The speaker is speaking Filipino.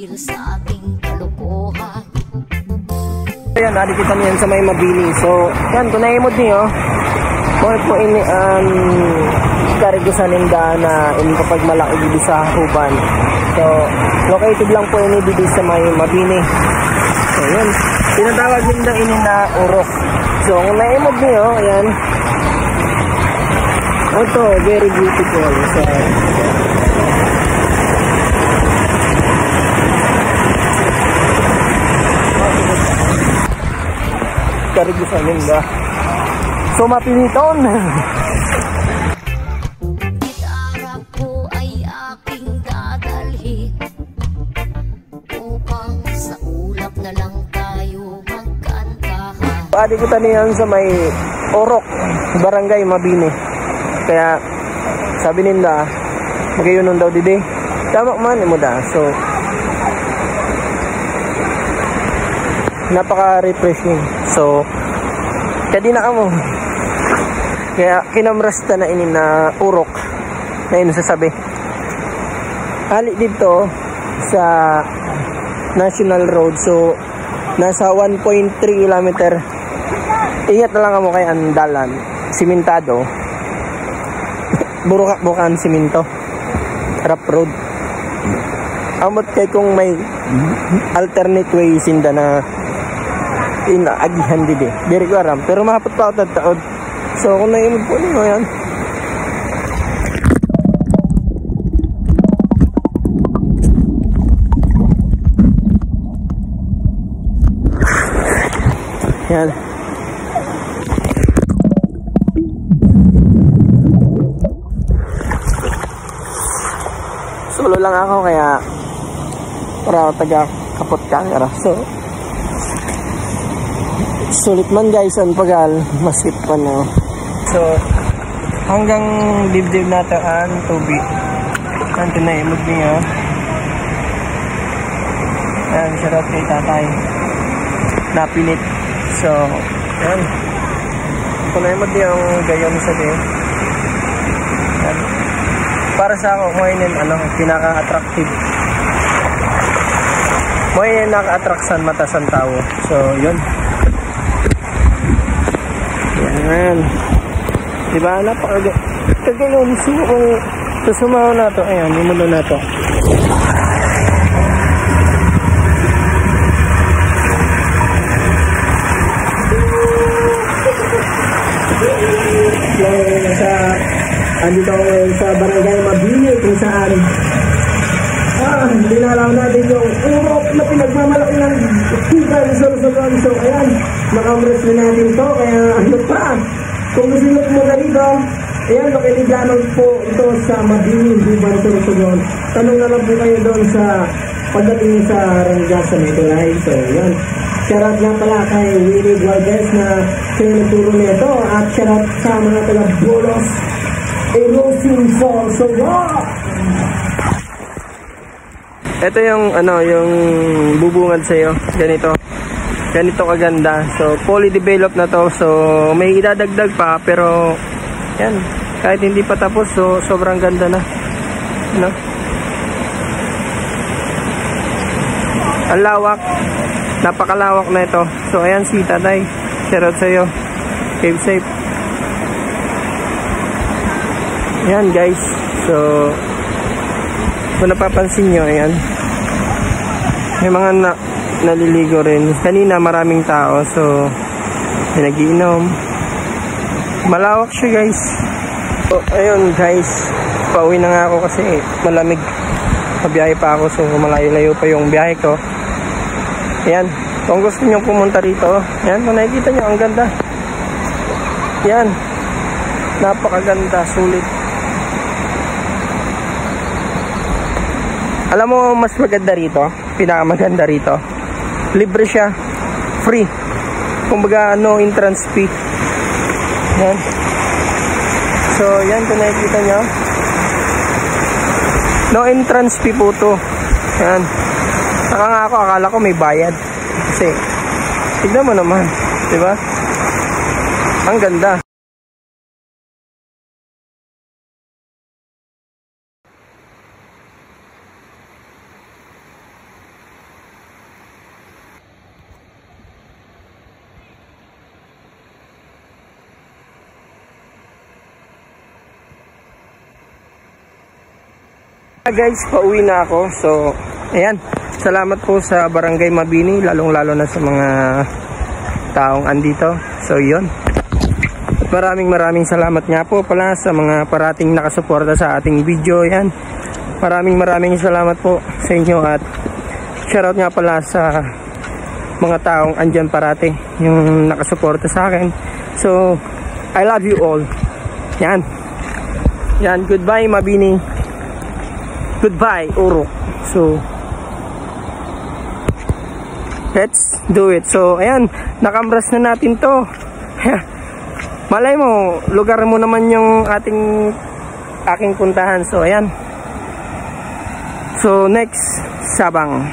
Dahil sa ating kalokohan. Ayan, nakikita niyo yan sa may Mabini. So, yan, kung naimod niyo, kung po ini karigusan ninda na kapag malaki dito sa Huban. So, located lang po ini dito sa may Mabini. So, yan. Tinatawag ninda ini na Urok. So, kung naimod niyo, ayan. Ito, very beautiful. So, karigusan ninda. So, mapiliton. Gitara ko ay aking dadalhin upang sa ulap na lang tayo magkantahan. Adi ko taniyan sa may Orok, Barangay Mabini. Kaya sabi nila, magayunon daw didi. Tama man mo da. So, napaka-refreshing. So, kadina mo. Kaya kinamrasta na ini na Urok na ino sasabi. Hali dito sa National Road. So, nasa 1.3 kilometer. Ingat na lang mo kay andalan. Simentado. Bukan siminto. Rough road. Amot kay kung may alternate way sinda na inaagihan didi. Diri ko aram. Pero mahapot pa ako taod. So kung naimod po nyo yan. Yan. Solo lang ako kaya para taga kapot camera. So sulit man guys ang pagal, masit pa na. So hanggang dibdib natin ang tubig. Ang tinaimod niya. Yan, sarap kay tatay. Napinit. So, yan. Tinaimod niya ang gayon sa din. Yan. Para sa ako, ngayon pinaka-attractive. Ngayon naka-attraction mata sa tao. So, yun. Yan. Diba? Napakagayon. Kung sumaw na to. Ayan, limulo na to. Andito sa Barangay Mabini kung saan dinalaw natin yung Urok na pinagmamalaki ng Huban Sorsogon. So ayan, nakamres na natin to. Kaya ano pa, kung gusto nyo pumunta dito, ayan, located lamang po ito sa Mabini, Huban Sorsogon. Tanong na lang po kayo doon sa pagdating sa Rangga sa Medulay. So ayan, shoutout nga pala kay Willie Gualdes na kinuturo nito. At shoutout sa mga taga-Bolos Erosion Falls. So wow! Ito yung yung bubungad sa iyo. Ganito kaganda. So fully developed na to. So may idadagdag pa pero yan, kahit hindi pa tapos, so sobrang ganda na. No? Ang lawak. Napakalawak na ito. So ayan si tatay. Shoutout sa iyo. Keep safe. Yan guys. So kung napapansin nyo, ayan, may mga naliligo rin. Kanina maraming tao. So nag-iinom. Malawak siya guys. So ayun guys, pauwi na nga ako kasi malamig. Pabiyahe pa ako. So malayo-layo pa yung biyahe ko. Ayan, kung gusto nyo pumunta rito, ayan, kung nakikita nyo, ang ganda. Ayan, napakaganda, sulit. Alam mo, mas maganda rito, pinakamaganda rito, libre siya, free. Kumbaga, no entrance fee. Ayan. So, ayan, kung nakikita nyo, no entrance fee po to. Ayan. Saka nga ako, akala ko may bayad. Kasi, tignan mo naman, diba? Ang ganda. Guys, pauwi na ako. So, ayan. Salamat po sa Barangay Mabini, lalong-lalo na sa mga taong andito. So, yun. At maraming salamat nga po pala sa mga parating nakasuporta sa ating video. Ayan. Maraming salamat po sa inyo at shoutout nga pala sa mga taong andyan parati yung nakasuporta sa akin. So, I love you all. Yan. Yan. Goodbye, Mabini. Goodbye, Urok. So, let's do it. So, ayan. Nakambras na natin to. Malay mo, lugar mo naman yung aking puntahan. So, ayan. So, next, Sabang.